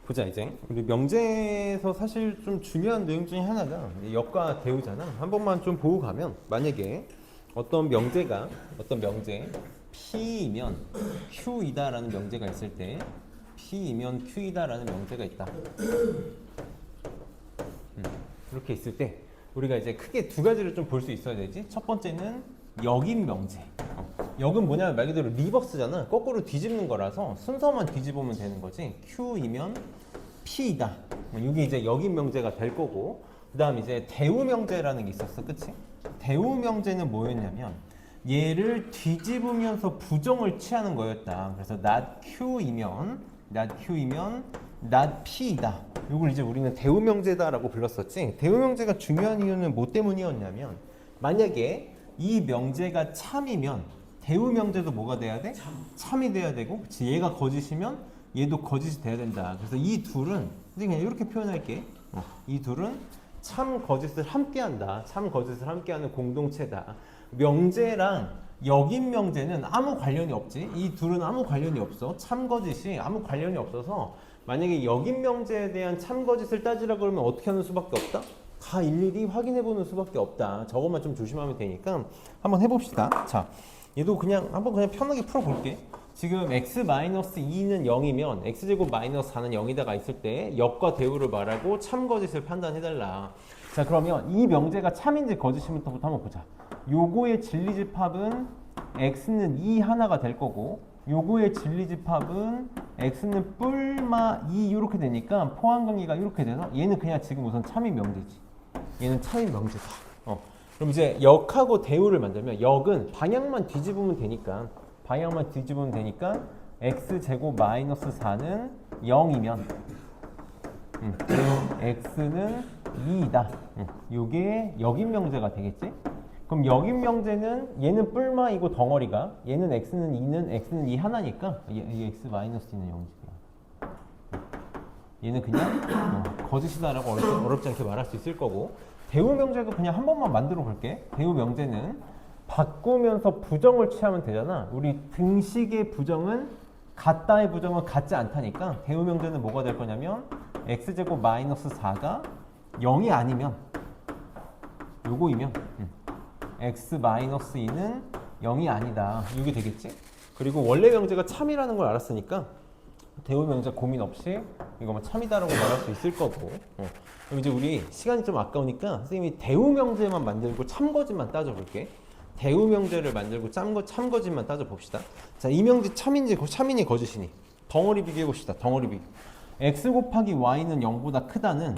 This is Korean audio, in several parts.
보자 이제 우리 명제에서 사실 좀 중요한 내용 중에 하나가 역과 대우잖아. 한 번만 좀 보고 가면 만약에 어떤 명제 P이면 Q이다라는 명제가 있을 때 P이면 Q이다라는 명제가 있다. 이렇게 있을 때 우리가 이제 크게 두 가지를 좀 볼 수 있어야 되지. 첫 번째는 역인 명제. 역은 뭐냐면 말 그대로 리버스잖아. 거꾸로 뒤집는 거라서 순서만 뒤집으면 되는 거지. Q이면 P이다. 이게 이제 역인 명제가 될 거고, 그 다음 이제 대우 명제라는 게 있었어. 그치? 대우 명제는 뭐였냐면 얘를 뒤집으면서 부정을 취하는 거였다. 그래서 not Q이면 not P이다. 이걸 이제 우리는 대우 명제다라고 불렀었지. 대우 명제가 중요한 이유는 뭐 때문이었냐면 만약에 이 명제가 참이면 대우 명제도 뭐가 돼야 돼? 참이 돼야 되고, 그치? 얘가 거짓이면 얘도 거짓이 돼야 된다. 그래서 이 둘은 그냥 이렇게 표현할게. 이 둘은 참 거짓을 함께한다. 참 거짓을 함께하는 공동체다. 명제랑 역인 명제는 아무 관련이 없지. 이 둘은 아무 관련이 없어. 참 거짓이 아무 관련이 없어서 만약에 역인 명제에 대한 참 거짓을 따지라 그러면 어떻게 하는 수밖에 없다? 다 일일이 확인해 보는 수밖에 없다. 저것만 좀 조심하면 되니까 한번 해봅시다. 자, 얘도 그냥 한번 그냥 편하게 풀어볼게. 지금 x-2는 0이면 x제곱 마이너스 4는 0이다가 있을 때 역과 대우를 말하고 참 거짓을 판단해달라. 자, 그러면 이 명제가 참인지 거짓인지부터 한번 보자. 요거의 진리집합은 x는 2 하나가 될 거고, 요거의 진리집합은 x는 뿔마 2 이렇게 되니까 포함관계가 이렇게 돼서 얘는 그냥 지금 우선 참인 명제지. 얘는 참인 명제다. 그럼 이제 역하고 대우를 만들면 역은 방향만 뒤집으면 되니까 x제곱 마이너스 4는 0이면 x는 2이다. 요게 역인 명제가 되겠지? 그럼 역인 명제는 얘는 뿔마이고 덩어리가 얘는 x는 2 하나니까 이 x 마이너스 2는 0이야. 얘는 그냥 거짓이다라고 어렵지 않게 말할 수 있을 거고, 대우 명제도 그냥 한 번만 만들어 볼게. 대우 명제는 바꾸면서 부정을 취하면 되잖아. 우리 등식의 부정은 같다의 부정은 같지 않다니까 대우 명제는 뭐가 될 거냐면 x제곱 마이너스 4가 0이 아니면 요거이면 x 마이너스 2는 0이 아니다. 이게 되겠지? 그리고 원래 명제가 참이라는 걸 알았으니까 대우 명제 고민 없이 이거 뭐 참이다라고 말할 수 있을 거고. 그럼 이제 우리 시간이 좀 아까우니까 선생님이 대우 명제만 만들고 참거짓만 따져볼게. 대우 명제를 만들고 참거짓만 따져봅시다. 자, 이 명제 참이니 거짓이니? 덩어리 비교해 봅시다. 덩어리 비교. x 곱하기 y는 0보다 크다는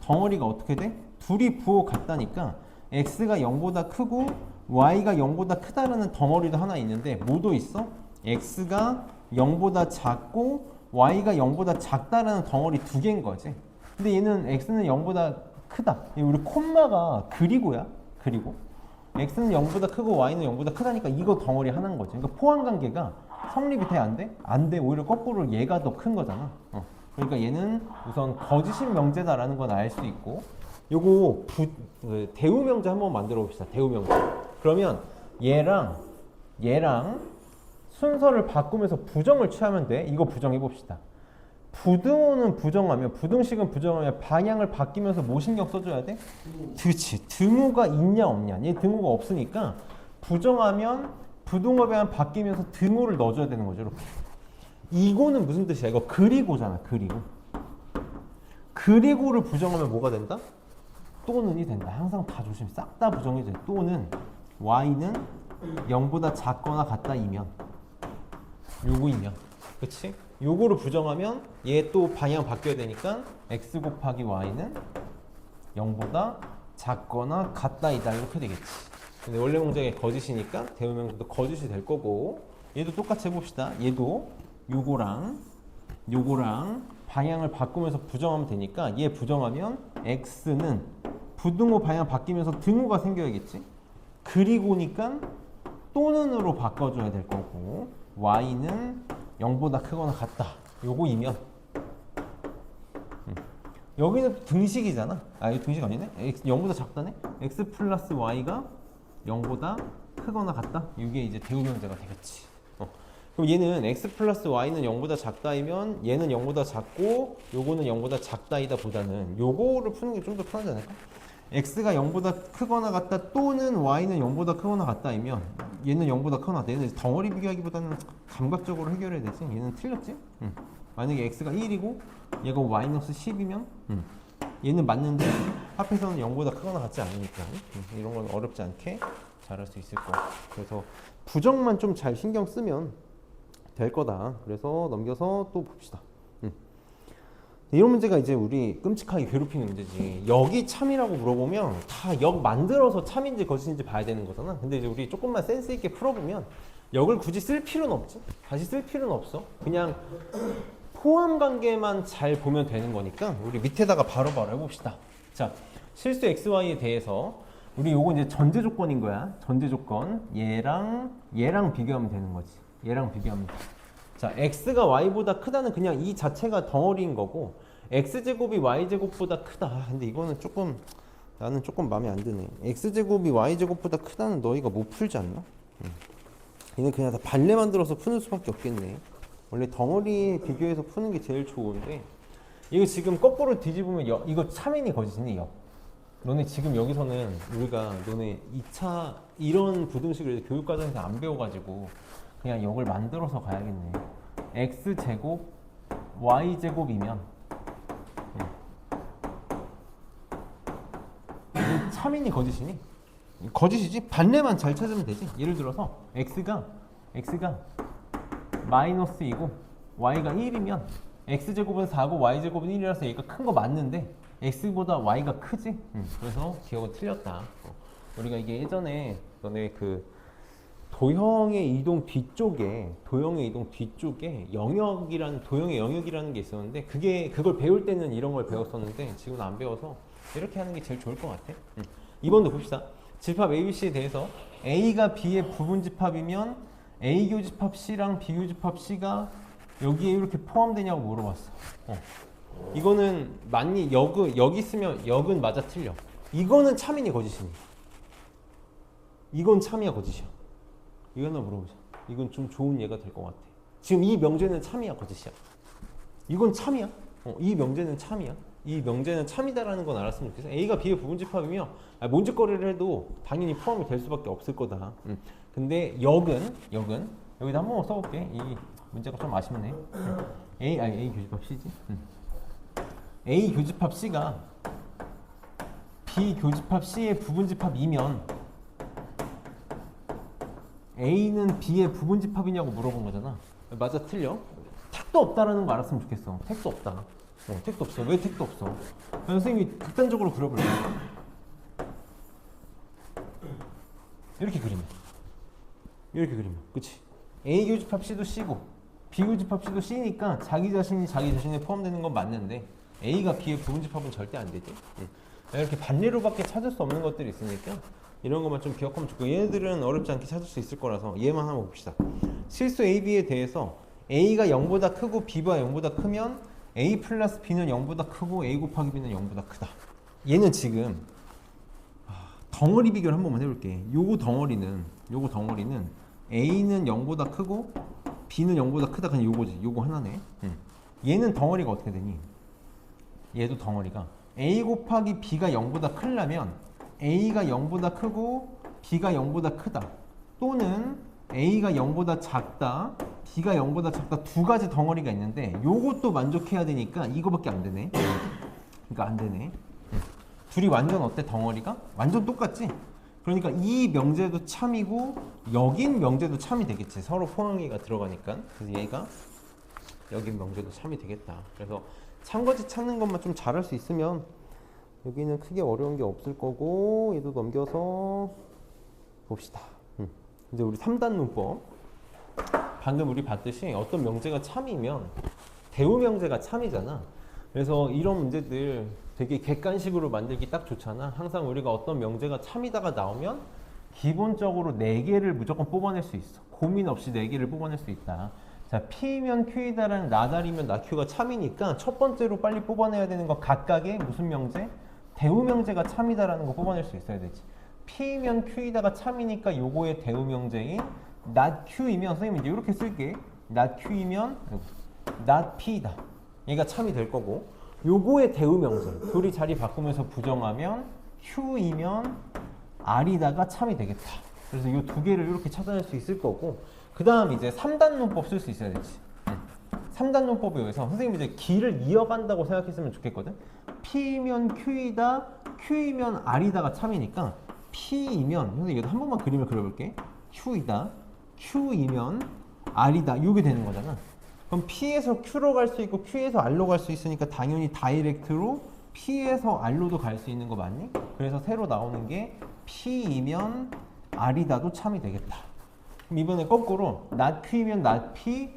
덩어리가 어떻게 돼? 둘이 부호 같다니까 x가 0보다 크고 y가 0보다 크다라는 덩어리도 하나 있는데 뭐도 있어? x가 0보다 작고 y가 0보다 작다라는 덩어리 두 개인 거지. 근데 얘는 x는 0보다 크다. 우리 콤마가 그리고야. 그리고 x는 0보다 크고 y는 0보다 크다니까 이거 덩어리 하나인 거지. 그러니까 포함관계가 성립이 돼? 안 돼? 안 돼. 오히려 거꾸로 얘가 더 큰 거잖아. 그러니까 얘는 우선 거짓인 명제다라는 건 알 수 있고, 요거 대우 명제 한번 만들어 봅시다. 대우 명제. 그러면 얘랑 순서를 바꾸면서 부정을 취하면 돼. 이거 부정해 봅시다. 부등식은 부정하면 방향을 바뀌면서 뭐 신경 써줘야 돼? 그렇지. 등호가 있냐 없냐. 얘 등호가 없으니까 부정하면 부등호에 한 바뀌면서 등호를 넣어줘야 되는 거죠. 이렇게. 이거는 무슨 뜻이야? 이거 그리고잖아. 그리고를 부정하면 뭐가 된다? 또는이 된다. 항상 다 조심. 싹 다 부정이 돼. 또는 y는 0보다 작거나 같다이면 요거이면, 그치? 요거를 부정하면 얘 또 방향 바뀌어야 되니까 x 곱하기 y는 0보다 작거나 같다이다 이렇게 되겠지. 근데 원래 문제가 거짓이니까 대우 명제도 거짓이 될 거고, 얘도 똑같이 해봅시다. 얘도 요거랑 방향을 바꾸면서 부정하면 되니까 얘 부정하면 x는 부등호 방향 바뀌면서 등호가 생겨야겠지. 그리고니까 또는으로 바꿔줘야 될 거고, y는 0보다 크거나 같다. 요거이면 여기는 등식이잖아. 이거 등식 아니네? 0보다 작다네? x 플러스 y가 0보다 크거나 같다. 이게 이제 대우 명제가 되겠지. 그럼 얘는 x 플러스 y는 0보다 작다이면 얘는 0보다 작고 요거는 0보다 작다이다 보다는 요거를 푸는 게 좀 더 편하지 않을까? x가 0보다 크거나 같다 또는 y는 0보다 크거나 같다이면 얘는 0보다 크거나 같다. 얘는 덩어리 비교하기보다는 감각적으로 해결해야 되지. 얘는 틀렸지? 만약에 x가 1이고 얘가 마이너스 10이면 얘는 맞는데 합해서는 0보다 크거나 같지 않으니까 이런 건 어렵지 않게 잘 할 수 있을 거야. 그래서 부정만 좀 잘 신경 쓰면 될 거다. 그래서 넘겨서 또 봅시다. 이런 문제가 이제 우리 끔찍하게 괴롭히는 문제지. 역이 참이라고 물어보면 다 역 만들어서 참인지 거짓인지 봐야 되는 거잖아. 근데 이제 우리 조금만 센스 있게 풀어보면 역을 굳이 쓸 필요는 없지. 다시 쓸 필요는 없어. 그냥 포함 관계만 잘 보면 되는 거니까 우리 밑에다가 바로바로 해봅시다. 자, 실수 xy에 대해서 우리 요거 이제 전제 조건인 거야. 전제 조건. 얘랑 비교하면 되는 거지. 얘랑 비교하면 돼. 자, x가 y보다 크다는 그냥 이 자체가 덩어리인 거고 x제곱이 y제곱보다 크다. 근데 이거는 나는 조금 마음에 안 드네. x제곱이 y제곱보다 크다는 너희가 못 풀지 않나? 얘는 그냥 다 발레 만들어서 푸는 수밖에 없겠네. 원래 덩어리 비교해서 푸는 게 제일 좋은데 이거 지금 거꾸로 뒤집으면 이거 참이니 거짓이니 역. 너네 지금 여기서는 우리가 너네 2차 이런 부등식을 교육과정에서 안 배워가지고 그냥 역을 만들어서 가야겠네. x제곱 y제곱이면 참이니 거짓이니? 거짓이지? 반대만 잘 찾으면 되지. 예를 들어서 x가 마이너스 2고 y가 1이면 x제곱은 4고 y제곱은 1이라서 얘가 큰 거 맞는데 x보다 y가 크지? 그래서 기억은 틀렸다. 우리가 이게 예전에 너네 그 도형의 이동 뒤쪽에 도형의 영역이라는 게 있었는데 그걸 배울 때는 이런 걸 배웠었는데 지금은 안 배워서 이렇게 하는 게 제일 좋을 것 같아. 이번도 봅시다. 집합 ABC에 대해서 A가 B의 부분집합이면 A 교집합 C랑 B 교집합 C가 여기에 이렇게 포함되냐고 물어봤어. 이거는 맞니? 여기 있으면 역은 맞아 틀려. 이거는 참이니 거짓이니? 이건 참이야 거짓이야? 이거 하나 물어보자. 이건 좀 좋은 예가 될 것 같아. 지금 이 명제는 참이야 거짓이야? 이건 참이야? 이 명제는 참이야? 이 명제는 참이다라는 건 알았으면 좋겠어. A가 B의 부분집합이면 뭔 짓거리를 해도 당연히 포함이 될 수밖에 없을 거다. 근데 역은 여기다 한 번만 써볼게. 이 문제가 좀 아쉽네. A 교집합 C지. A 교집합 C가 B 교집합 C의 부분집합이면 A는 B의 부분집합이냐고 물어본 거잖아. 맞아 틀려? 택도 없다라는 거 알았으면 좋겠어. 택도 없다. 택도 없어. 왜 택도 없어? 선생님이 극단적으로 그려볼래. 이렇게 그리면 그치? A 교집합 C도 C고 B 교집합 C도 C니까 자기 자신에 포함되는 건 맞는데 A가 B의 부분집합은 절대 안 되지. 이렇게 반례로밖에 찾을 수 없는 것들이 있으니까 이런 것만 좀 기억하면 좋고 얘네들은 어렵지 않게 찾을 수 있을 거라서 얘만 한번 봅시다. 실수 AB에 대해서 A가 0보다 크고 B가 0보다 크면 A 플러스 B는 0보다 크고 A 곱하기 B는 0보다 크다. 얘는 지금 덩어리 비교를 한 번만 해볼게. 요거 덩어리는 A는 0보다 크고 B는 0보다 크다. 그냥 요거지. 요거 하나네. 얘는 덩어리가 어떻게 되니? 얘도 덩어리가 A 곱하기 B가 0보다 크려면 A가 0보다 크고 B가 0보다 크다. 또는 A가 0보다 작다, B가 0보다 작다 두 가지 덩어리가 있는데 요것도 만족해야 되니까 이거밖에 안 되네. 그러니까 안 되네. 둘이 완전 어때? 덩어리가? 완전 똑같지? 그러니까 이 명제도 참이고 여긴 명제도 참이 되겠지. 서로 포항이가 들어가니까. 그래서 얘가 여긴 명제도 참이 되겠다. 그래서 참거짓 찾는 것만 좀 잘할 수 있으면 여기는 크게 어려운 게 없을 거고 얘도 넘겨서 봅시다. 이제 우리 3단 문법. 방금 우리 봤듯이 어떤 명제가 참이면 대우 명제가 참이잖아. 그래서 이런 문제들 되게 객관식으로 만들기 딱 좋잖아. 항상 우리가 어떤 명제가 참이다가 나오면 기본적으로 4개를 무조건 뽑아낼 수 있어. 고민 없이 4개를 뽑아낼 수 있다. 자, P면 Q이다라는 나달이면 나Q가 참이니까 첫 번째로 빨리 뽑아내야 되는 거 각각의 무슨 명제? 대우 명제가 참이다라는 거 뽑아낼 수 있어야 되지. P면 Q이다가 참이니까 요거의 대우 명제인 not Q이면 선생님이 이제 이렇게 쓸게. not Q이면 not P다. 얘가 참이 될 거고 요거의 대우명사 둘이 자리 바꾸면서 부정하면 Q이면 R이다가 참이 되겠다. 그래서 이 두 개를 이렇게 찾아낼 수 있을 거고 그 다음 이제 3단 문법 쓸 수 있어야 되지. 3단 문법에 의해서 선생님이 이제 길을 이어간다고 생각했으면 좋겠거든. P이면 Q이다, Q이면 R이다가 참이니까 P이면 선생님 이거 한 번만 그림을 그려볼게. Q이다, Q이면 R이다 이게 되는 거잖아. 그럼 P에서 Q로 갈 수 있고 Q에서 R로 갈 수 있으니까 당연히 다이렉트로 P에서 R로도 갈 수 있는 거 맞니? 그래서 새로 나오는 게 P이면 R이다도 참이 되겠다. 그럼 이번에 거꾸로 not Q이면 not P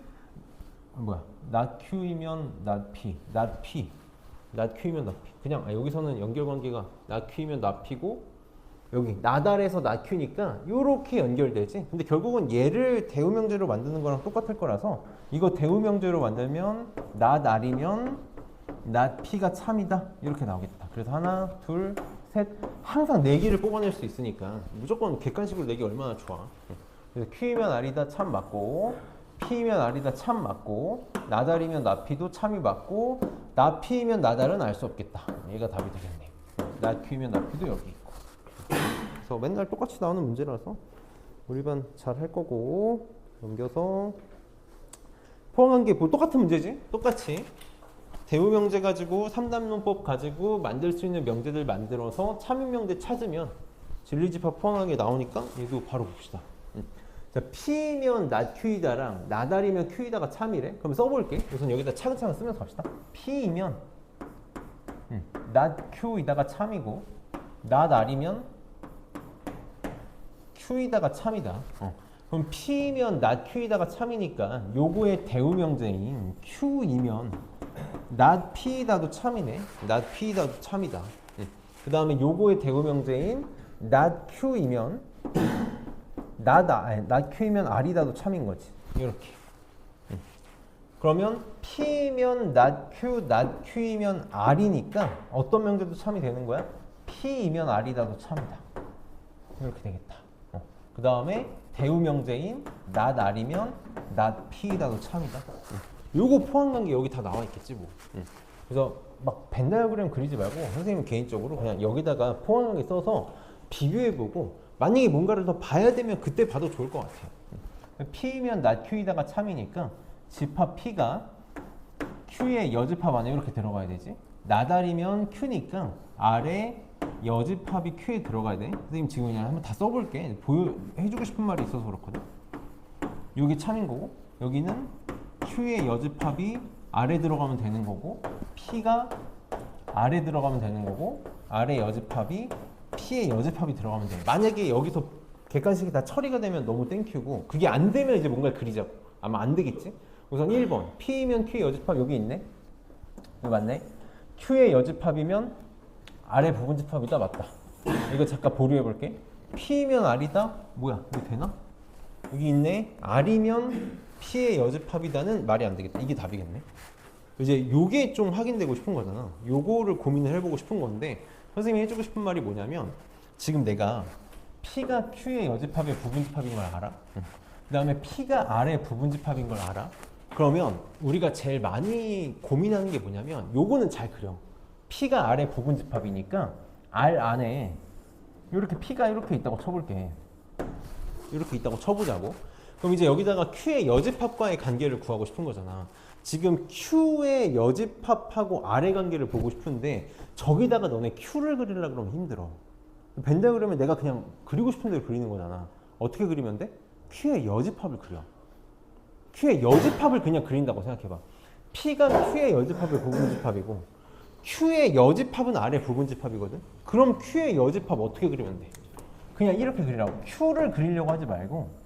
not Q이면 not P not P not Q이면 not P 그냥 여기서는 연결관계가 not Q이면 not P고 여기 not R에서 not Q니까 요렇게 연결되지. 근데 결국은 얘를 대우명제로 만드는 거랑 똑같을 거라서 이거 대우명제로 만들면 not R이면 not P가 참이다 이렇게 나오겠다. 그래서 하나 둘 셋 항상 4개를 뽑아낼 수 있으니까 무조건 객관식으로 내기 얼마나 좋아. 그래서 Q이면 R이다 참 맞고 P이면 R이다 참 맞고 not R이면 not P도 참이 맞고 not P이면 not R은 알 수 없겠다. 얘가 답이 되겠네. not Q이면 not P도 여기 있고. 그래서 맨날 똑같이 나오는 문제라서 우리 반 잘 할 거고 넘겨서 포항한계 뭐 똑같은 문제지? 똑같이 대우명제 가지고 3단 문법 가지고 만들 수 있는 명제들 만들어서 참인명제 찾으면 진리집합 포항하게 나오니까 얘도 바로 봅시다. 자, P면 not Q이다랑 not R이면 Q이다가 참이래. 그럼 써볼게. 우선 여기다 차근차근 쓰면서 갑시다. P이면 not Q이다가 참이고 not R이면 Q이다가 참이다. 그럼 P면 not Q이다가 참이니까 요거의 대우명제인 Q이면 not P이다도 참이네. not P이다도 참이다. 그 다음에 요거의 대우명제인 not Q이면 not Q이면 R이다도 참인 거지. 이렇게. 그러면 P면 not Q이면 R이니까 어떤 명제도 참이 되는 거야? P이면 R이다도 참이다. 이렇게 되겠다. 그 다음에 대우명제인 not R이면 not P이다도 참이다. 요거 포함관계 여기 다 나와 있겠지 뭐. 그래서 막 벤다이어그램 그리지 말고 선생님은 개인적으로 그냥 여기다가 포함관계 써서 비교해보고 만약에 뭔가를 더 봐야 되면 그때 봐도 좋을 것 같아요. P면 not Q이다가 참이니까 집합 P가 Q의 여집합 안에 이렇게 들어가야 되지. not R이면 Q니까 R의 여집합이 Q에 들어가야 돼. 선생님 지금 그냥 한번 다 써볼게. 해주고 싶은 말이 있어서 그렇거든. 여기 참인 거고 여기는 Q의 여집합이 R에 들어가면 되는 거고 P가 R에 들어가면 되는 거고 R의 여집합이 P의 여집합이 들어가면 돼. 만약에 여기서 객관식이 다 처리가 되면 너무 땡큐고 그게 안 되면 이제 뭔가 그리자고. 아마 안 되겠지? 우선 1번 P면 Q의 여집합 여기 있네. 이거 맞네. Q의 여집합이면 R의 부분집합이다. 맞다. 이거 잠깐 보류해 볼게. P면 R이다. 뭐야 이거 되나? 여기 있네. R이면 P의 여집합이다는 말이 안 되겠다. 이게 답이겠네. 이제 요게 좀 확인되고 싶은 거잖아. 요거를 고민을 해보고 싶은 건데 선생님이 해주고 싶은 말이 뭐냐면 지금 내가 P가 Q의 여집합의 부분집합인 걸 알아? 그 다음에 P가 R의 부분집합인 걸 알아? 그러면 우리가 제일 많이 고민하는 게 뭐냐면 요거는 잘 그려. P가 R의 부분집합이니까 R 안에 이렇게 P가 이렇게 있다고 쳐볼게. 이렇게 있다고 쳐보자고. 그럼 이제 여기다가 Q의 여집합과의 관계를 구하고 싶은 거잖아. 지금 Q의 여집합하고 R의 관계를 보고 싶은데 저기다가 너네 Q를 그리려고 그러면 힘들어. 벤다이어그램에 내가 그냥 그리고 싶은 대로 그리는 거잖아. 어떻게 그리면 돼? Q의 여집합을 그려. Q의 여집합을 그냥 그린다고 생각해봐. P가 Q의 여집합의 부분집합이고 Q의 여집합은 R의 부분집합이거든. 그럼 Q의 여집합 어떻게 그리면 돼? 그냥 이렇게 그리라고. Q를 그리려고 하지 말고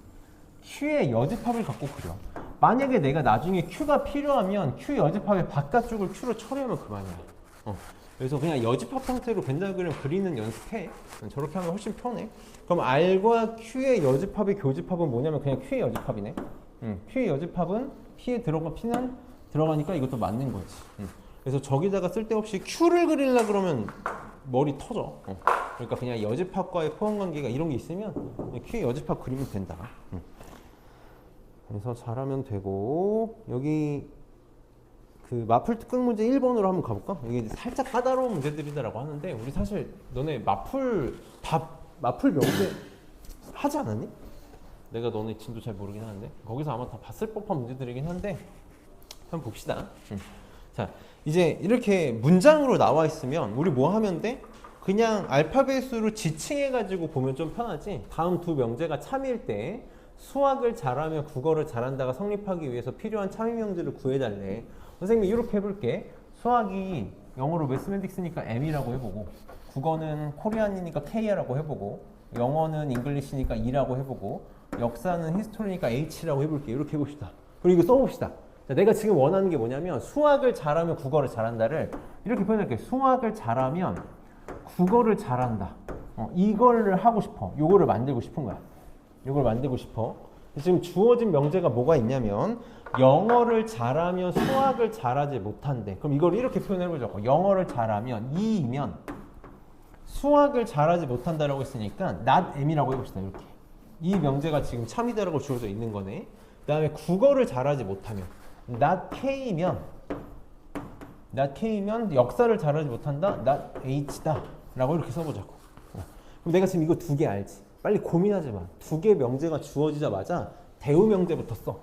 Q의 여집합을 갖고 그려. 만약에 내가 나중에 Q가 필요하면 Q 여집합의 바깥쪽을 Q로 처리하면 그만이야. 그래서 그냥 여집합 형태로 벤다이어그램 그리는 연습해. 저렇게 하면 훨씬 편해. 그럼 R과 Q의 여집합의 교집합은 뭐냐면 그냥 Q의 여집합이네. Q의 여집합은 P에 P는 들어가니까 이것도 맞는 거지. 그래서 저기다가 쓸데없이 Q를 그리려고 그러면 머리 터져. 그러니까 그냥 여집합과의 포함관계가 이런 게 있으면 Q의 여집합 그리면 된다. 그래서 잘하면 되고 여기 그 마플 특강 문제 1번으로 한번 가볼까? 이게 이제 살짝 까다로운 문제들이다라고 하는데 우리 사실 너네 마플 명제 하지 않았니? 내가 너네 진도 잘 모르긴 하는데 거기서 아마 다 봤을 법한 문제들이긴 한데 한번 봅시다. 자, 이제 이렇게 문장으로 나와 있으면 우리 뭐 하면 돼? 그냥 알파벳으로 지칭해가지고 보면 좀 편하지. 다음 두 명제가 참일 때 수학을 잘하며 국어를 잘한다가 성립하기 위해서 필요한 참여 명제를 구해달래. 선생님이 이렇게 해볼게. 수학이 영어로 매스매틱스니까 M이라고 해보고, 국어는 코리안이니까 K라고 해보고, 영어는 잉글리시니까 E라고 해보고, 역사는 히스토리니까 H라고 해볼게. 이렇게 해봅시다. 그리고 이거 써봅시다. 자, 내가 지금 원하는 게 뭐냐면 수학을 잘하면 국어를 잘한다를 이렇게 표현할게. 수학을 잘하면 국어를 잘한다. 이거를 하고 싶어. 요거를 만들고 싶은 거야. 요걸 만들고 싶어. 지금 주어진 명제가 뭐가 있냐면 영어를 잘하면 수학을 잘하지 못한대. 그럼 이걸 이렇게 표현해보자고. 영어를 잘하면 E이면 수학을 잘하지 못한다라고 했으니까 not M이라고 해봅시다. 이렇게. 이 명제가 지금 참이다라고 주어져 있는 거네. 그 다음에 국어를 잘하지 못하면 not K면 역사를 잘하지 못한다. not H다. 라고 이렇게 써보자고. 그럼 내가 지금 이거 두 개 알지? 빨리 고민하지 마. 두 개 명제가 주어지자마자 대우 명제부터 써.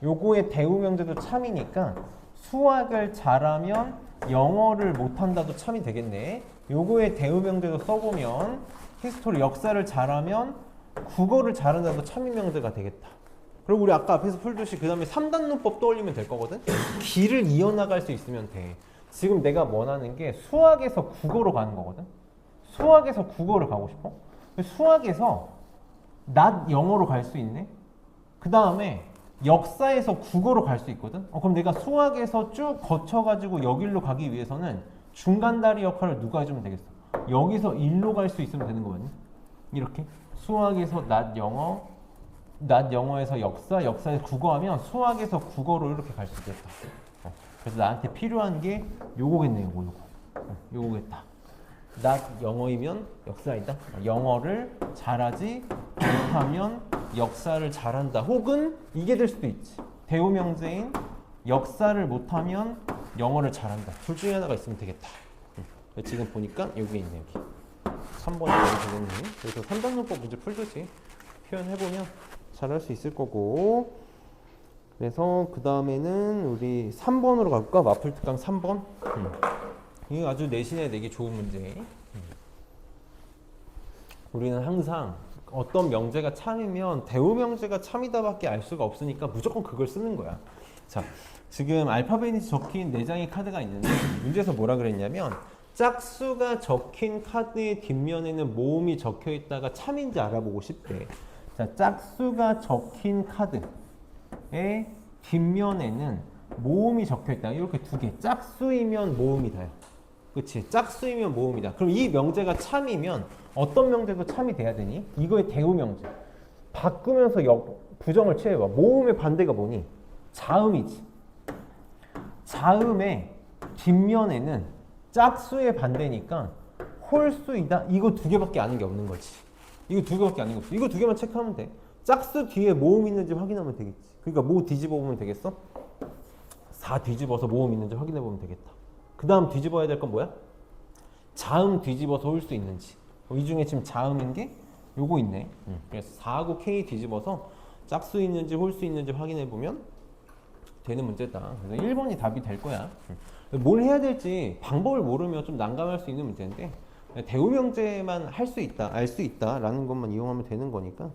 요거의 대우 명제도 참이니까 수학을 잘하면 영어를 못한다도 참이 되겠네. 요거의 대우 명제도 써보면 히스토리 역사를 잘하면 국어를 잘한다도 참이 명제가 되겠다. 그리고 우리 아까 앞에서 풀듯이 그 다음에 3단론법 떠올리면 될 거거든. 길을 이어나갈 수 있으면 돼. 지금 내가 원하는 게 수학에서 국어로 가는 거거든. 수학에서 국어를 가고 싶어. 수학에서 not 영어로 갈 수 있네. 그 다음에 역사에서 국어로 갈 수 있거든. 그럼 내가 수학에서 쭉 거쳐가지고 여기로 가기 위해서는 중간다리 역할을 누가 해주면 되겠어? 여기서 일로 갈 수 있으면 되는 거거든. 이렇게 수학에서 not 영어, not 영어에서 역사, 역사에서 국어 하면 수학에서 국어로 이렇게 갈 수 있겠다. 그래서 나한테 필요한 게 요거겠네. 요거겠다. not 영어이면 역사이다. 영어를 잘하지 못하면 역사를 잘한다. 혹은 이게 될 수도 있지. 대우 명제인 역사를 못하면 영어를 잘한다. 둘 중에 하나가 있으면 되겠다. 지금 보니까 여기 있네. 여기 3번이 되겠네. 그래서 3단론법 문제 풀듯이 표현해보면 잘할 수 있을 거고. 그래서 그 다음에는 우리 3번으로 갈까? 마플 특강 3번. 이게 아주 내신에 내기 좋은 문제. 우리는 항상 어떤 명제가 참이면 대우 명제가 참이다밖에 알 수가 없으니까 무조건 그걸 쓰는 거야. 자, 지금 알파벳이 적힌 4장의 카드가 있는데 문제에서 뭐라 그랬냐면 짝수가 적힌 카드의 뒷면에는 모음이 적혀 있다가 참인지 알아보고 싶대. 자, 짝수가 적힌 카드의 뒷면에는 모음이 적혀 있다. 이렇게 두 개. 짝수이면 모음이다요. 그치? 짝수이면 모음이다. 그럼 이 명제가 참이면 어떤 명제도 참이 돼야 되니? 이거의 대우 명제. 바꾸면서 부정을 취해봐. 모음의 반대가 뭐니? 자음이지. 자음의 뒷면에는 짝수의 반대니까 홀수이다. 이거 두 개밖에 아는 게 없는 거지. 이거 두 개밖에 아는 게 없어. 이거 두 개만 체크하면 돼. 짝수 뒤에 모음 있는지 확인하면 되겠지. 그러니까 뭐 뒤집어 보면 되겠어? 4 뒤집어서 모음 있는지 확인해 보면 되겠다. 그 다음 뒤집어야 될 건 뭐야? 자음 뒤집어서 홀수 있는지. 이 중에 지금 자음인 게 요거 있네. 그래서 4하고 K 뒤집어서 짝수 있는지 홀수 있는지 확인해 보면 되는 문제다. 그래서 1번이 답이 될 거야. 뭘 해야 될지 방법을 모르면 좀 난감할 수 있는 문제인데 대우 명제만 할 수 있다, 알 수 있다라는 것만 이용하면 되는 거니까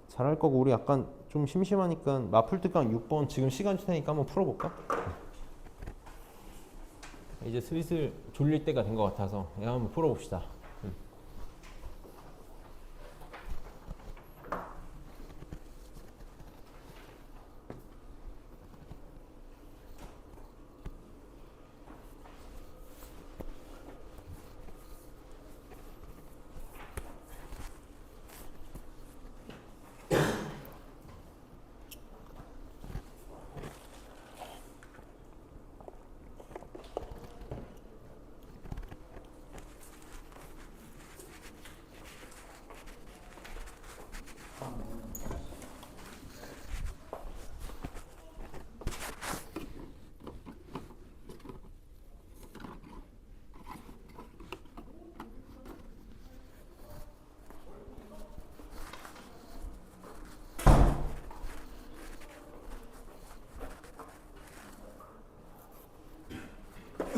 잘할 거고. 우리 약간 좀 심심하니까 마플 특강 6번 지금 시간 주테니까 한번 풀어볼까? 이제 슬슬 졸릴 때가 된 것 같아서 한번 풀어봅시다.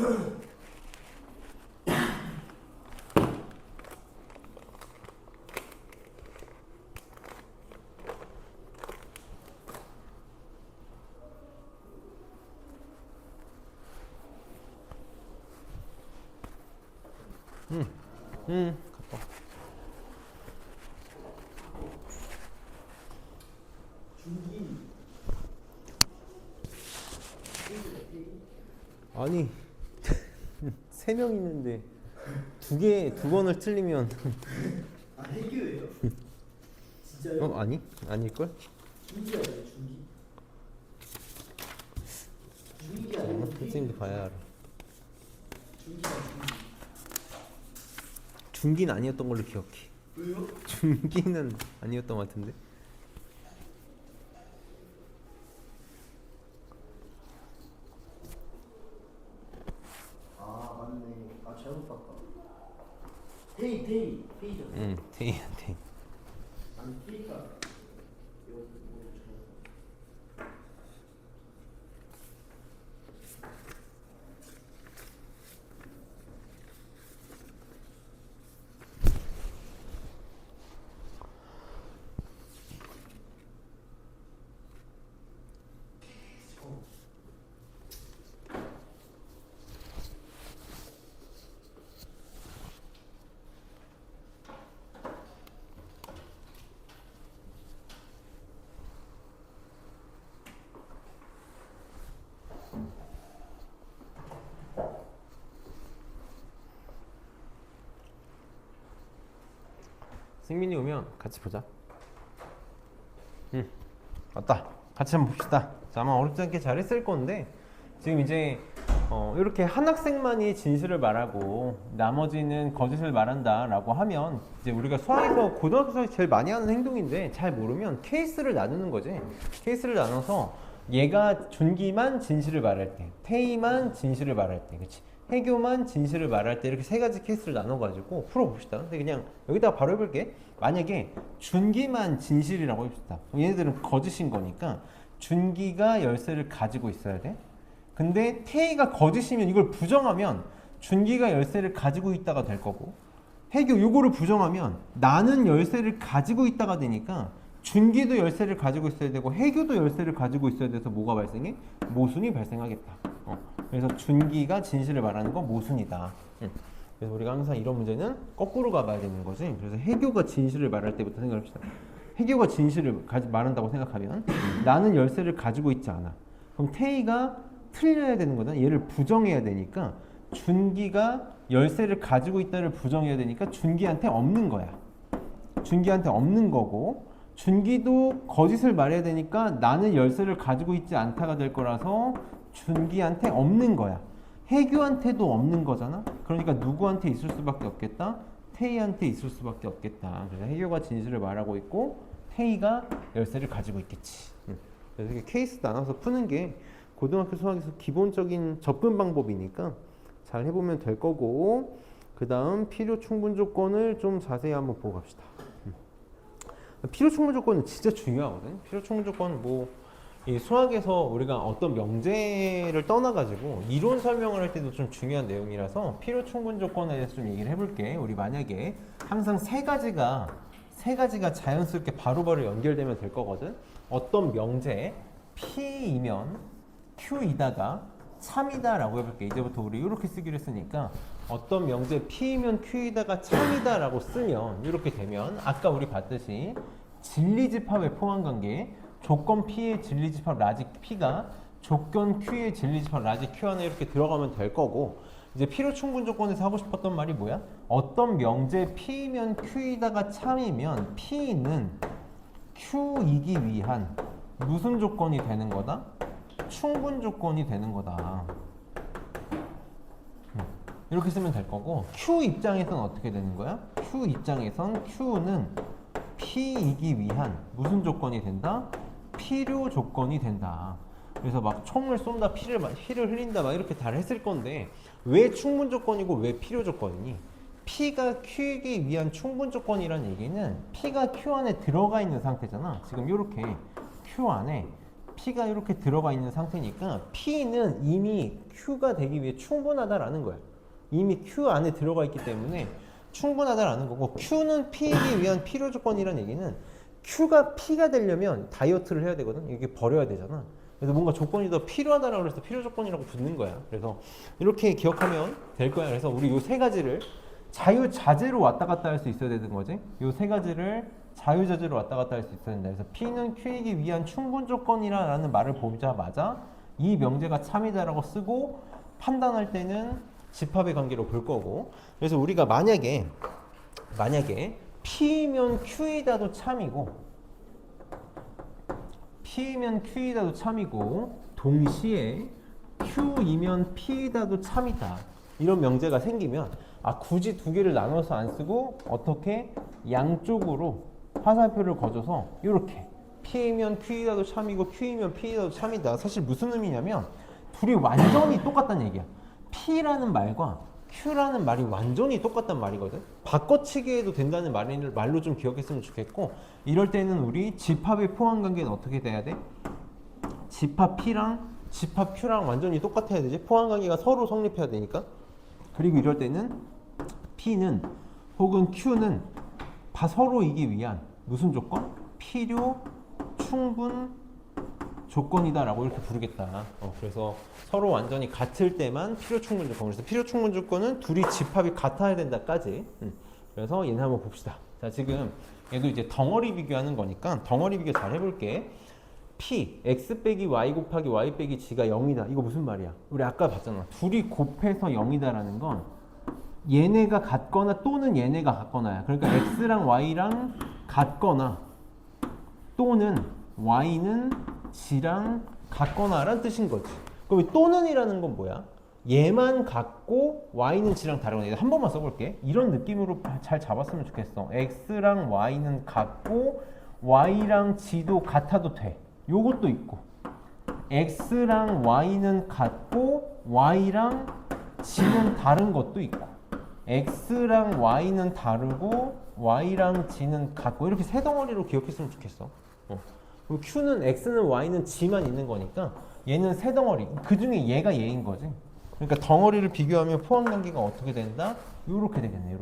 갔다. 아니 세 명 있는데 두 번을 틀리면 아 해교예요? 진짜요? 아니 아닐걸? 중기 아니에요 중기? 중기 잠깐만 아니에요? 선생님도 봐야 알아. 중기가 중기. 중기는 아니었던 걸로 기억해. 왜요? 중기는 아니었던 것 같은데. 아 맞네. 아 잘못 봤다. 테이죠. 응 태희한테. 아니 테이가 이거 뭐 승민이 오면 같이 보자. 맞다. 같이 한번 봅시다. 자, 아마 어렵지 않게 잘했을 건데 지금 이제 이렇게 한 학생만이 진실을 말하고 나머지는 거짓을 말한다라고 하면 이제 우리가 수학에서 고등학교에서 제일 많이 하는 행동인데 잘 모르면 케이스를 나누는 거지. 케이스를 나눠서 얘가 준기만 진실을 말할 때, 태희만 진실을 말할 때, 그렇지? 해교만 진실을 말할 때 이렇게 세 가지 케이스를 나눠가지고 풀어봅시다. 근데 그냥 여기다가 바로 해볼게. 만약에 준기만 진실이라고 해봅시다. 얘네들은 거짓인 거니까 준기가 열쇠를 가지고 있어야 돼. 근데 태희가 거짓이면 이걸 부정하면 준기가 열쇠를 가지고 있다가 될 거고, 해교 요거를 부정하면 나는 열쇠를 가지고 있다가 되니까 준기도 열쇠를 가지고 있어야 되고 해교도 열쇠를 가지고 있어야 돼서 뭐가 발생해? 모순이 발생하겠다. 그래서 준기가 진실을 말하는 건 모순이다. 그래서 우리가 항상 이런 문제는 거꾸로 가봐야 되는 거지. 그래서 해교가 진실을 말할 때부터 생각합시다. 해교가 진실을 말한다고 생각하면 나는 열쇠를 가지고 있지 않아. 그럼 태희가 틀려야 되는 거잖아. 얘를 부정해야 되니까 준기가 열쇠를 가지고 있다를 부정해야 되니까 준기한테 없는 거야. 준기한테 없는 거고, 준기도 거짓을 말해야 되니까 나는 열쇠를 가지고 있지 않다가 될 거라서 준기한테 없는 거야. 해교한테도 없는 거잖아. 그러니까 누구한테 있을 수밖에 없겠다? 태희한테 있을 수밖에 없겠다. 그래서 해교가 진실을 말하고 있고 태희가 열쇠를 가지고 있겠지. 그래서 이렇게 케이스 나눠서 푸는 게 고등학교 수학에서 기본적인 접근 방법이니까 잘 해보면 될 거고, 그 다음 필요 충분 조건을 좀 자세히 한번 보고 갑시다. 필요 충분 조건은 진짜 중요하거든. 필요 충분 조건은 이 수학에서 우리가 어떤 명제를 떠나가지고 이론 설명을 할 때도 좀 중요한 내용이라서 필요 충분 조건에 대해서 좀 얘기를 해볼게. 우리 만약에 항상 세 가지가 자연스럽게 바로바로 연결되면 될 거거든. 어떤 명제 P이면 Q이다가 참이다라고 해볼게. 이제부터 우리 이렇게 쓰기로 했으니까 어떤 명제 P이면 Q이다가 참이다라고 쓰면 이렇게 되면 아까 우리 봤듯이 진리집합의 포함관계, 조건 P의 진리집합 라지 P가 조건 Q의 진리집합 라지 Q 안에 이렇게 들어가면 될 거고, 이제 필요 충분 조건에서 하고 싶었던 말이 뭐야? 어떤 명제 P이면 Q이다가 참이면 P는 Q이기 위한 무슨 조건이 되는 거다? 충분 조건이 되는 거다. 이렇게 쓰면 될 거고, Q 입장에서는 어떻게 되는 거야? Q 입장에선 Q는 P이기 위한 무슨 조건이 된다? 필요 조건이 된다. 그래서 막 총을 쏜다, 피를 흘린다 막 이렇게 다 했을 건데 왜 충분 조건이고 왜 필요 조건이니? P가 Q이기 위한 충분 조건이란 얘기는 P가 Q 안에 들어가 있는 상태잖아. 지금 이렇게 Q 안에 P가 이렇게 들어가 있는 상태니까 P는 이미 Q가 되기 위해 충분하다라는 거야. 이미 Q 안에 들어가 있기 때문에 충분하다라는 거고, Q는 P이기 위한 필요 조건이라는 얘기는 Q가 P가 되려면 다이어트를 해야 되거든. 이게 버려야 되잖아. 그래서 뭔가 조건이 더 필요하다라고 해서 필요 조건이라고 붙는 거야. 그래서 이렇게 기억하면 될 거야. 그래서 우리 요 세 가지를 자유자재로 왔다 갔다 할 수 있어야 되는 거지. 요 세 가지를 자유자재로 왔다 갔다 할 수 있어야 된다. 그래서 P는 Q이기 위한 충분 조건이라는 말을 보자마자 이 명제가 참이다라고 쓰고 판단할 때는 집합의 관계로 볼 거고, 그래서 우리가 만약에 P면 Q이다도 참이고 P면 Q이다도 참이고 동시에 Q이면 P이다도 참이다, 이런 명제가 생기면 굳이 두 개를 나눠서 안 쓰고 어떻게 양쪽으로 화살표를 거줘서 이렇게 P면 Q이다도 참이고 Q이면 P이다도 참이다. 사실 무슨 의미냐면 둘이 완전히 똑같다는 얘기야. P라는 말과 Q라는 말이 완전히 똑같단 말이거든. 바꿔치기 해도 된다는 말로 좀 기억했으면 좋겠고, 이럴 때는 우리 집합의 포함 관계는 어떻게 돼야 돼? 집합 P랑 집합 Q랑 완전히 똑같아야 되지. 포함 관계가 서로 성립해야 되니까. 그리고 이럴 때는 P는 혹은 Q는 서로이기 위한 무슨 조건? 필요, 충분 조건이다라고 이렇게 부르겠다. 그래서 서로 완전히 같을 때만 필요 충분 조건. 그래서 필요 충분 조건은 둘이 집합이 같아야 된다까지. 그래서 얘네 한번 봅시다. 자, 지금 얘도 이제 덩어리 비교하는 거니까 덩어리 비교 잘 해볼게. P, X 빼기 Y 곱하기 Y 빼기 G가 0이다. 이거 무슨 말이야? 우리 아까 봤잖아. 둘이 곱해서 0이다라는 건 얘네가 같거나 또는 얘네가 같거나야. 그러니까 X랑 Y랑 같거나 또는 Y는 G랑 같거나라는 뜻인 거지. 그럼 이 또는이라는 건 뭐야? 얘만 같고 Y는 G랑 다르거나. 한 번만 써볼게. 이런 느낌으로 잘 잡았으면 좋겠어. X랑 Y는 같고 Y랑 G도 같아도 돼. 요것도 있고, X랑 Y는 같고 Y랑 G는 다른 것도 있고, X랑 Y는 다르고 Y랑 G는 같고, 이렇게 세 덩어리로 기억했으면 좋겠어. 그리고 Q는 X는 Y는 G만 있는 거니까 얘는 세 덩어리, 그 중에 얘가 얘인 거지. 그러니까 덩어리를 비교하면 포함 관계가 어떻게 된다? 요렇게 되겠네.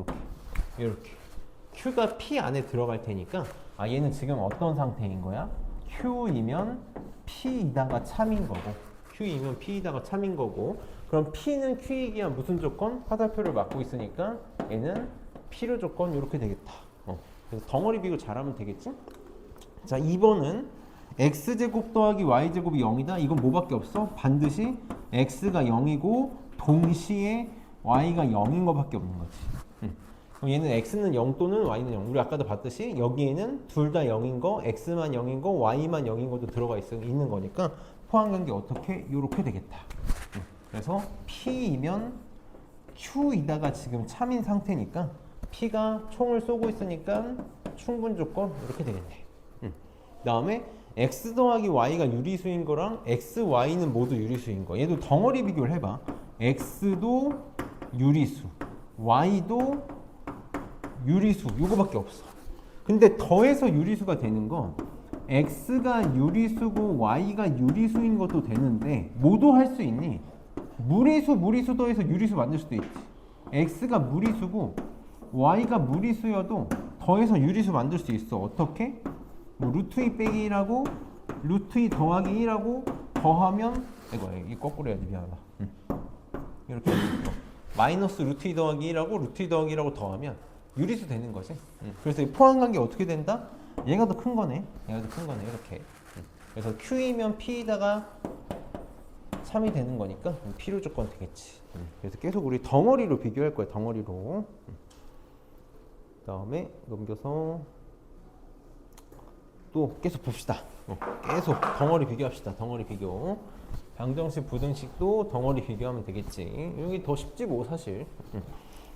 요렇게 Q가 P 안에 들어갈 테니까 얘는 지금 어떤 상태인 거야? Q이면 P이다가 참인 거고, Q이면 P이다가 참인 거고, 그럼 P는 Q이기 위한 무슨 조건? 화살표를 맡고 있으니까 얘는 필요 조건. 이렇게 되겠다. 그래서 덩어리 비교 잘하면 되겠지? 자, 2번은 X제곱 더하기 Y제곱이 0이다. 이건 뭐밖에 없어? 반드시 X가 0이고 동시에 Y가 0인 것밖에 없는 거지. 그럼 얘는 X는 0 또는 Y는 0. 우리 아까도 봤듯이 여기에는 둘 다 0인 거, X만 0인 거, Y만 0인 것도 들어가 있는 거니까 포함관계 어떻게? 요렇게 되겠다. 그래서 P이면 Q이다가 지금 참인 상태니까 P가 총을 쏘고 있으니까 충분 조건 이렇게 되겠네. 그 다음에 X 더하기 Y가 유리수인 거랑 X, Y는 모두 유리수인 거. 얘도 덩어리 비교를 해봐. X도 유리수, Y도 유리수, 요거밖에 없어. 근데 더해서 유리수가 되는 건 X가 유리수고 Y가 유리수인 것도 되는데 모두 할 수 있니? 무리수 더해서 유리수 만들 수도 있지. X가 무리수고 Y가 무리수여도 더해서 유리수 만들 수 있어. 어떻게? 뭐 루트 2 빼기 1하고 루트 2 더하기 1하고 더하면 이 거꾸로 해야지. 미안하다. 이렇게 마이너스 루트 2 더하기 1하고 루트 2 더하기 1하고 더하면 유리수 되는 거지. 그래서 이 포함관계 어떻게 된다? 얘가 더 큰 거네. 이렇게. 그래서 Q이면 P에다가 참이 되는 거니까 필요 조건 되겠지. 그래서 계속 우리 덩어리로 비교할 거야. 덩어리로. 그 다음에 넘겨서 또 계속 봅시다. 계속 덩어리 비교합시다. 덩어리 비교. 방정식, 부등식도 덩어리 비교하면 되겠지. 여기 더 쉽지 뭐 사실.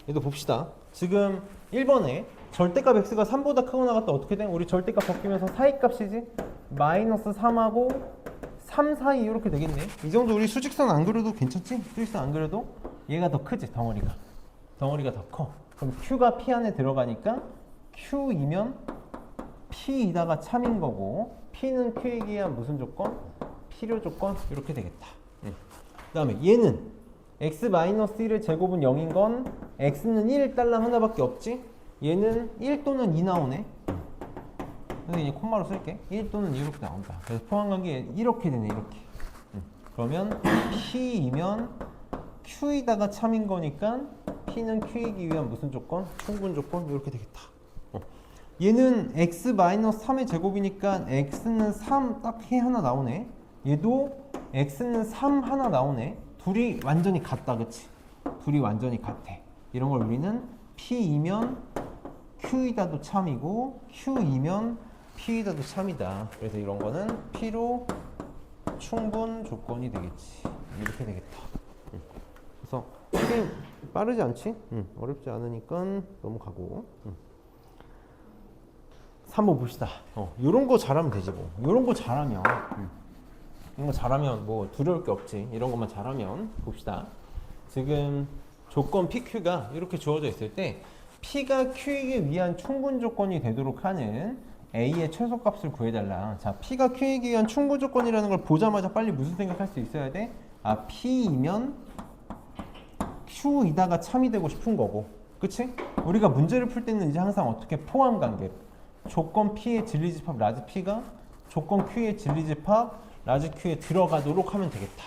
얘도 봅시다. 지금 1번에 절대값 x가 3보다 크거나 같다. 어떻게 돼? 우리 절대값 바뀌면서 사이값이지? 마이너스 3하고 3 사이 이렇게 되겠네. 이 정도 우리 수직선 안 그려도 괜찮지? 수직선 안 그려도 얘가 더 크지? 덩어리가 더 커. 그럼 q가 p 안에 들어가니까 q이면 p이다가 참인 거고, p는 q이기 위한 무슨 조건? 필요 조건 이렇게 되겠다. 그 다음에 얘는 x-1의 제곱은 0인 건 x는 1 딸랑 하나밖에 없지? 얘는 1 또는 2 나오네. 그래서 이제 콤마로 쓸게. 1 또는 2 이렇게 나온다. 그래서 포함관계 이렇게 되네. 이렇게. 그러면 P이면 Q이다가 참인 거니까 P는 Q이기 위한 무슨 조건? 충분 조건 이렇게 되겠다. 얘는 x-3의 제곱이니까 x는 3 딱 해 하나 나오네. 얘도 x는 3 하나 나오네. 둘이 완전히 같다, 그치? 둘이 완전히 같아. 이런 걸 우리는 P이면 Q이다도 참이고 Q이면 P이다도 참이다. 그래서 이런 거는 P로 충분 조건이 되겠지. 이렇게 되겠다. 그래서 크게 빠르지 않지? 어렵지 않으니까 넘어가고. 3번 봅시다. 요런 거 잘하면 되지 뭐. 요런 거 잘하면 이런 거 잘하면 뭐 두려울 게 없지. 이런 것만 잘하면 봅시다. 지금 조건 PQ가 이렇게 주어져 있을 때 P가 Q이기 위한 충분 조건이 되도록 하는 A의 최소값을 구해달라. 자, P가 Q이기 위한 충분 조건이라는 걸 보자마자 빨리 무슨 생각할 수 있어야 돼? 아, P이면 Q이다가 참이 되고 싶은 거고, 그치? 우리가 문제를 풀 때는 이제 항상 어떻게 포함 관계로 조건 P의 진리집합 라지 P가 조건 Q의 진리집합 라지 Q에 들어가도록 하면 되겠다.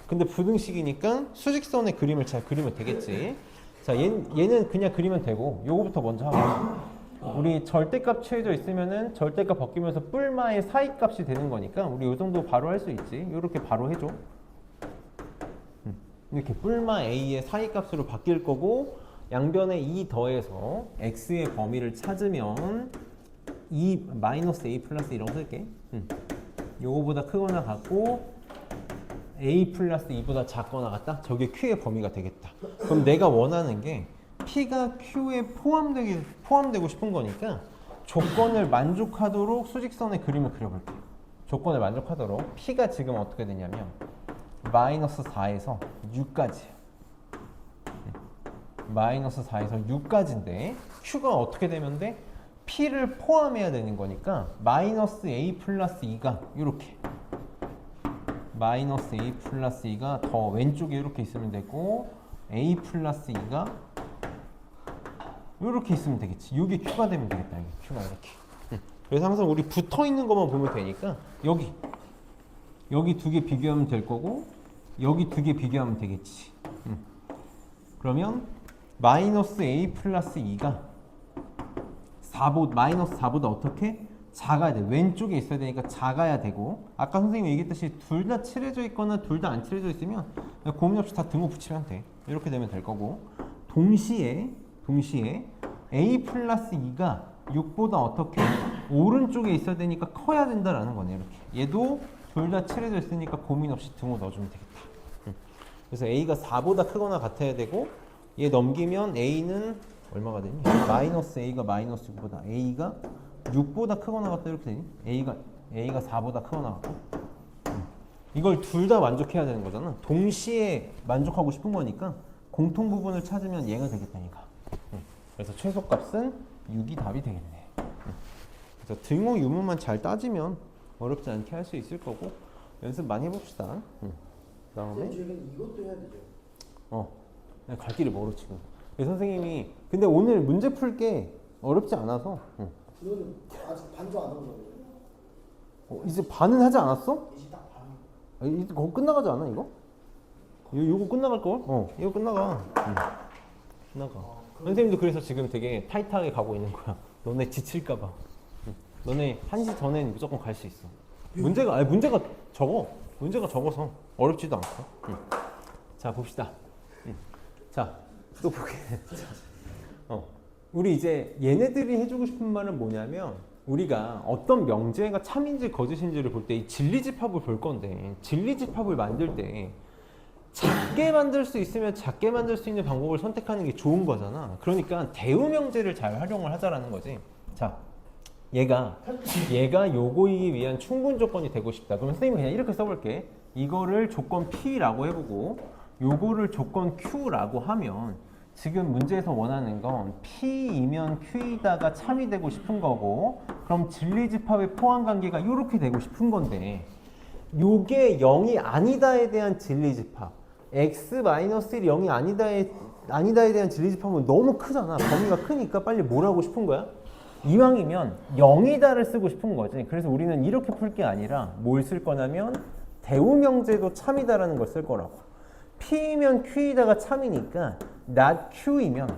근데 부등식이니까 수직선의 그림을 잘 그리면 되겠지. 자, 얘는 그냥 그리면 되고 요거부터 먼저 하고, 우리 절대값 취해져 있으면은 절대값 벗기면서 뿔마의 사이값이 되는 거니까 우리 요 정도 바로 할 수 있지. 요렇게 바로 해줘. 이렇게 뿔마 A의 사이값으로 바뀔 거고, 양변에 2 더해서 x의 범위를 찾으면 2 마이너스 a 플러스 이런 거 쓸게. 요거보다 크거나 같고 a 플러스 2보다 작거나 같다? 저게 q의 범위가 되겠다. 그럼 내가 원하는 게 p가 q에 포함되고 싶은 거니까 조건을 만족하도록 수직선의 그림을 그려볼게. 조건을 만족하도록 p가 지금 어떻게 되냐면 마이너스 4에서 6까지야. 마이너스 4에서 6까지인데 q가 어떻게 되면 돼? p를 포함해야 되는 거니까 마이너스 a 플러스 2가 이렇게 마이너스 a 플러스 2가 더 왼쪽에 이렇게 있으면 되고 a 플러스 2가 이렇게 있으면 되겠지. 이게 q가 되면 되겠다. 이게 q가 이렇게. 그래서 항상 우리 붙어 있는 것만 보면 되니까 여기 두 개 비교하면 될 거고 여기 두 개 비교하면 되겠지. 그러면 마이너스 a 플러스 2가 마이너스 4보다 어떻게? 작아야 돼. 왼쪽에 있어야 되니까 작아야 되고, 아까 선생님이 얘기했듯이 둘 다 칠해져 있거나 둘 다 안 칠해져 있으면 고민 없이 다 등호 붙이면 돼. 이렇게 되면 될 거고, 동시에 a 플러스 2가 6보다 어떻게? 오른쪽에 있어야 되니까 커야 된다라는 거네. 이렇게. 얘도 둘 다 칠해져 있으니까 고민 없이 등호 넣어주면 되겠다. 그래서 a가 4보다 크거나 같아야 되고, 얘 넘기면 a는 얼마가 되니? 마이너스 a가 마이너스 6보다 a가 6보다 크거나 같다 이렇게 되니? a가 4보다 크거나 같고. 이걸 둘 다 만족해야 되는 거잖아. 동시에 만족하고 싶은 거니까 공통 부분을 찾으면 얘가 되겠다니까. 그래서 최소값은 6이 답이 되겠네. 그래서 등호 유무만 잘 따지면 어렵지 않게 할 수 있을 거고, 연습 많이 해봅시다. 그다음에 저희는 이것도 해야 되죠. 그냥 갈 길이 멀어 지금. 선생님이 근데 오늘 문제 풀 게 어렵지 않아서. 그거는 아직 반도 안 한 거예요. 이제 반은 하지 않았어? 이제 딱 반. 이제 그거 끝나가지 않아 이거? 이거 끝나갈 걸? 이거 끝나가. 끝나가. 선생님도 그래서 지금 되게 타이트하게 가고 있는 거야. 너네 지칠까봐. 너네 1시 전엔 무조건 갈 수 있어. 문제가 적어서 어렵지도 않고. 자 봅시다. 자 또 보게. 우리 이제 얘네들이 해주고 싶은 말은 뭐냐면, 우리가 어떤 명제가 참인지 거짓인지를 볼 때 이 진리집합을 볼 건데, 진리집합을 만들 때 작게 만들 수 있으면 작게 만들 수 있는 방법을 선택하는 게 좋은 거잖아. 그러니까 대우 명제를 잘 활용을 하자라는 거지. 자, 얘가 요거이기 위한 충분 조건이 되고 싶다. 그러면 선생님이 그냥 이렇게 써볼게. 이거를 조건 P라고 해보고 요거를 조건 Q라고 하면, 지금 문제에서 원하는 건 P이면 Q이다가 참이 되고 싶은 거고, 그럼 진리집합의 포함관계가 이렇게 되고 싶은 건데, 요게 0이 아니다에 대한 진리집합. x-1이 0이 아니다에 대한 진리집합은 너무 크잖아. 범위가 크니까 빨리 뭘 하고 싶은 거야? 이왕이면 0이다를 쓰고 싶은 거지. 그래서 우리는 이렇게 풀 게 아니라 뭘 쓸 거냐면 대우명제도 참이다라는 걸 쓸 거라고. P이면 Q이다가 참이니까 not Q이면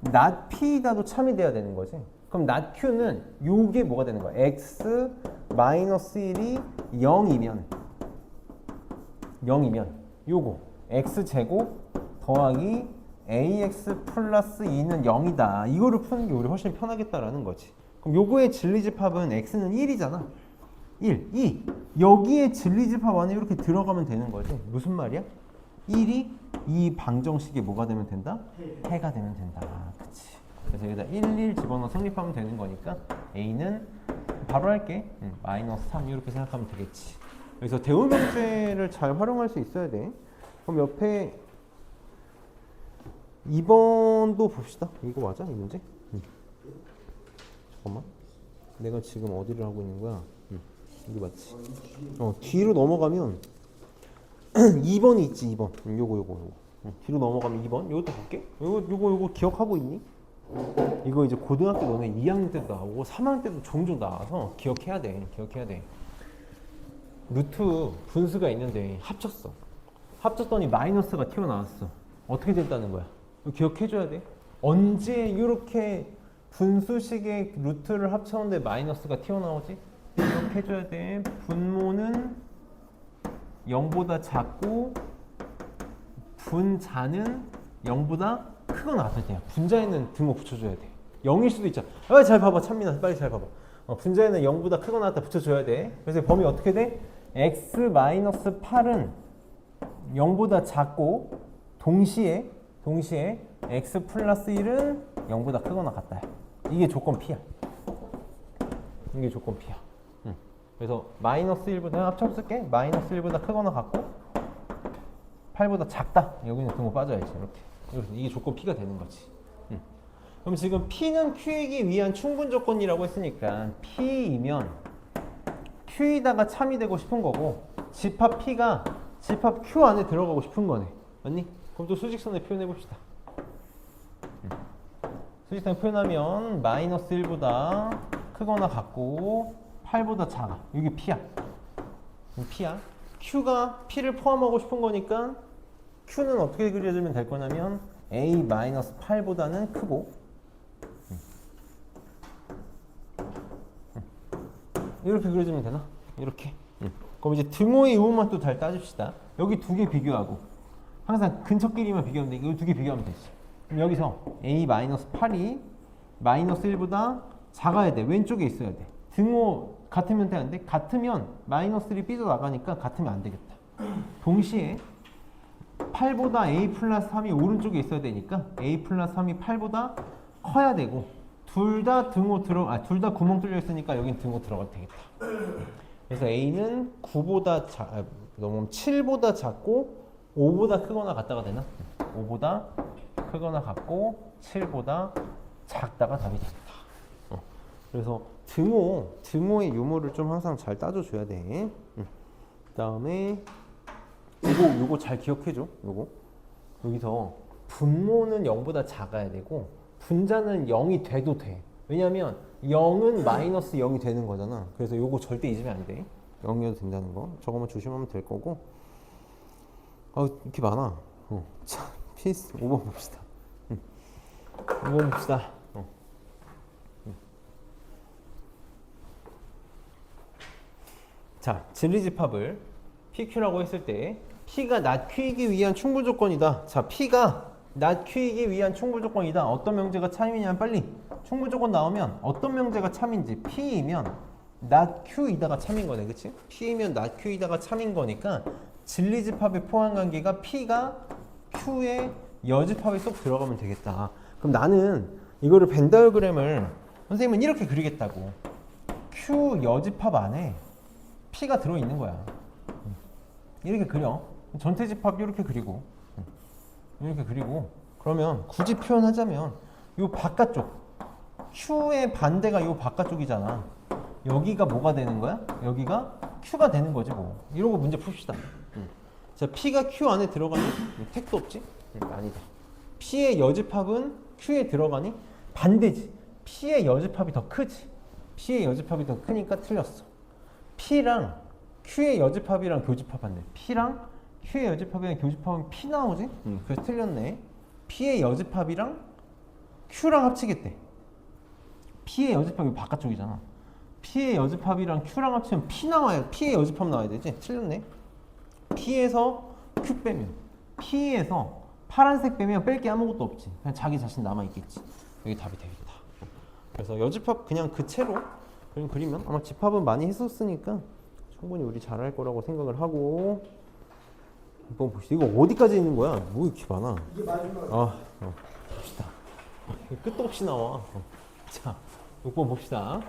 not P이다도 참이 돼야 되는 거지. 그럼 not Q는 요게 뭐가 되는 거야? x-1이 0이면 요거 x제곱 더하기 ax 플러스 2는 0이다. 이거를 푸는 게 우리 훨씬 편하겠다라는 거지. 그럼 요거의 진리집합은 x는 1이잖아. 2. 여기에 진리집합 안에 이렇게 들어가면 되는 거지. 무슨 말이야? 1이 이 방정식이 뭐가 되면 된다? 해가 되면 된다. 그치. 그래서 여기다 1 집어넣어 성립하면 되는 거니까 a는 바로 할게. 마이너스 3 이렇게 생각하면 되겠지. 그래서 대우명제를 잘 활용할 수 있어야 돼. 그럼 옆에 2번도 봅시다. 이거 맞아? 이 문제? 잠깐만. 내가 지금 어디를 하고 있는 거야? 이게 맞지? 뒤로 넘어가면 2번이 있지. 2번. 요거. 뒤로 넘어가면 2번. 요것도 볼게. 요거 기억하고 있니? 이거 이제 고등학교 너네 2학년 때도 나오고 3학년 때도 종종 나와서 기억해야 돼. 루트 분수가 있는데 합쳤더니 마이너스가 튀어나왔어. 어떻게 됐다는 거야? 이거 기억해줘야 돼. 언제 이렇게 분수식의 루트를 합쳤는데 마이너스가 튀어나오지? 기억해줘야 돼. 분모는 0보다 작고 분자는 0보다 크거나 같을 때야. 분자에는 등호 붙여줘야 돼. 0일 수도 있잖아. 잘 봐봐. 찬민아 빨리 잘 봐봐. 분자에는 0보다 크거나 같다 붙여줘야 돼. 그래서 범위 어떻게 돼? x-8은 0보다 작고 동시에 x 플러스 1은 0보다 크거나 같다. 이게 조건 P야. 그래서 마이너스 1보다 합쳐볼게. 마이너스 1보다 크거나 같고 8보다 작다. 여기는 등호 빠져야지. 이렇게. 이게 조건 P가 되는 거지. 그럼 지금 P는 Q이기 위한 충분 조건이라고 했으니까 P이면 Q이다가 참이 되고 싶은 거고 집합 P가 집합 Q 안에 들어가고 싶은 거네. 맞니? 그럼 또 수직선에 표현해 봅시다. 수직선에 표현하면 마이너스 1보다 크거나 같고 8보다 작아. 이게 P야. Q가 P를 포함하고 싶은 거니까 Q는 어떻게 그려주면 될 거냐면 A-8보다는 크고 이렇게 그려주면 되나? 이렇게. 그럼 이제 등호의 의무만 또 잘 따집시다. 여기 두 개 비교하고 항상 근처끼리만 비교하면 돼. 이거 두 개 비교하면 되지. 그럼 여기서 A-8이 마이너스 1보다 작아야 돼. 왼쪽에 있어야 돼. 등호 같으면 되는데 같으면 마이너스 1이 삐져나가니까 같으면 안 되겠다. 동시에 8보다 A 플러스 3이 오른쪽에 있어야 되니까 A 플러스 3이 8보다 커야 되고 둘 다 구멍 뚫려 있으니까 여긴 등호 들어가도 되겠다. 그래서 A는 7보다 작고 5보다 크거나 같다가 되나? 5보다 크거나 같고 7보다 작다가 답이 되겠다. 그래서 등호의 유무를 좀 항상 잘 따져줘야 돼. 그 다음에 요거 잘 기억해줘. 여기서 분모는 0보다 작아야 되고 분자는 0이 돼도 돼. 왜냐면 0은 마이너스 0이 되는 거잖아. 그래서 요거 절대 잊으면 안 돼. 0이어도 된다는 거. 저거만 조심하면 될 거고. 이렇게 많아. 자, 필수 5번 봅시다. 5번 봅시다. 자, 진리집합을 PQ라고 했을 때 P가 not Q이기 위한 충분 조건이다. 자, P가 not Q이기 위한 충분 조건이다. 어떤 명제가 참이냐면 빨리 충분 조건 나오면 어떤 명제가 참인지 P이면 not Q이다가 참인 거네. 그치? P이면 not Q이다가 참인 거니까 진리집합의 포함관계가 P가 Q의 여집합에 쏙 들어가면 되겠다. 그럼 나는 이거를 벤 다이어그램을 선생님은 이렇게 그리겠다고. Q 여집합 안에 P가 들어있는 거야. 이렇게 그려. 전체 집합 이렇게 그리고 그러면 굳이 표현하자면 요 바깥쪽 Q의 반대가 요 바깥쪽이잖아. 여기가 뭐가 되는 거야? 여기가 Q가 되는 거지 뭐. 이러고 문제 풉시다. 자, P가 Q 안에 들어가니? 택도 없지? 아니다. P의 여집합은 Q에 들어가니? 반대지. P의 여집합이 더 크지. P의 여집합이 더 크니까 틀렸어. P랑 Q의 여집합이랑 교집합한대. P랑 Q의 여집합이랑 교집합은 P 나오지? 그래서 틀렸네. P의 여집합이랑 Q랑 합치겠대. P의 여집합이 바깥쪽이잖아. P의 여집합이랑 Q랑 합치면 P 나와야 P의 여집합 나와야 되지? 틀렸네. P에서 Q 빼면 P에서 파란색 빼면 뺄 게 아무것도 없지. 그냥 자기 자신 남아있겠지. 여기 답이 되겠다. 그래서 여집합 그냥 그 채로 그리면 아마 집합은 많이 했었으니까 충분히 우리 잘할 거라고 생각을 하고 한번 봅시다. 이거 어디까지 있는 거야? 뭐 이렇게 많아? 이게 마지막. 봅시다. 이거 끝도 없이 나와. 자, 6번 봅시다.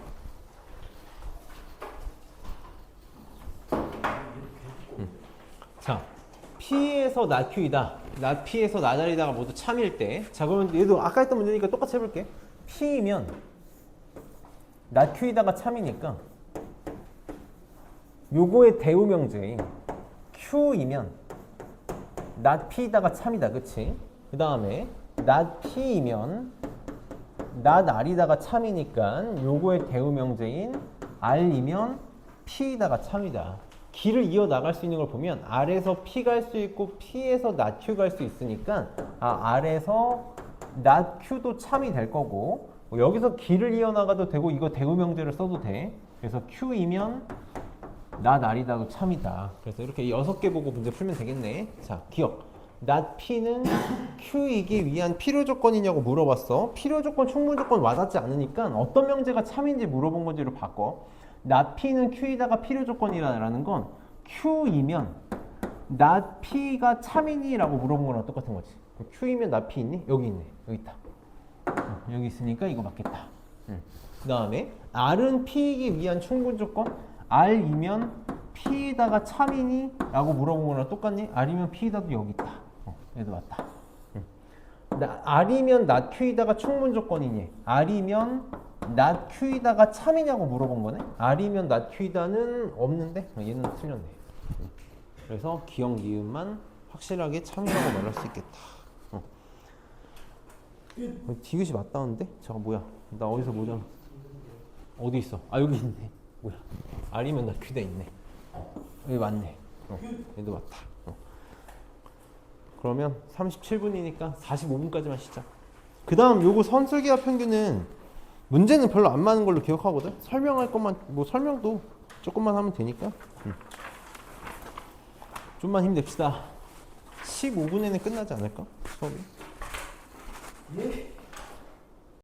자, P에서 나 Q이다. 나 P에서 나 자리다가 모두 참일 때. 자, 그러면 얘도 아까 했던 문제니까 똑같이 해볼게. P이면 나 Q이다가 참이니까 요거의 대우명제인 Q이면 나 P이다가 참이다. 그치? 그 다음에 나 P이면 나 R이다가 참이니까 요거의 대우명제인 R이면 P이다가 참이다. 길을 이어나갈 수 있는 걸 보면 R에서 P 갈 수 있고 P에서 나 Q 갈 수 있으니까 R에서 나 Q도 참이 될 거고 여기서 길을 이어나가도 되고 이거 대우명제를 써도 돼. 그래서 Q이면 나 R이다도 참이다. 그래서 이렇게 6개 보고 문제 풀면 되겠네. 자, 기억. 나 P는 Q이기 위한 필요 조건이냐고 물어봤어. 필요 조건, 충분 조건 와닿지 않으니까 어떤 명제가 참인지 물어본 건지로 바꿔. 나 P는 Q이다가 필요 조건이라는 건 Q이면 나 P가 참이니? 라고 물어본 거랑 똑같은 거지. Q이면 나 P 있니? 여기 있네. 여기 있다. 여기 있으니까 이거 맞겠다. 그 다음에 R은 P이기 위한 충분 조건 R이면 P에다가 참이니? 라고 물어본 거랑 똑같니? R이면 P에다도 여기 있다. 얘도 맞다. R이면 나 Q이다가 충분 조건이니? R이면 나 Q이다가 참이냐고 물어본 거네? R이면 나 Q이다는 없는데? 얘는 틀렸네. 그래서 기억 니은만 확실하게 참이라고 말할 수 있겠다. 디귿이 맞다는데? 잠깐 뭐야? 나 어디서 보자. 어디 있어? 아 여기 있네. 뭐야? R이면 나 Q다 있네. 여기 맞네. 얘도 맞다. 그러면 37분이니까 45분까지만 쉬자. 그 다음 요거 선술기하 평균은 문제는 별로 안 많은 걸로 기억하거든? 설명할 것만, 뭐 설명도 조금만 하면 되니까. 좀만 힘냅시다. 15분에는 끝나지 않을까? 수업이? 예?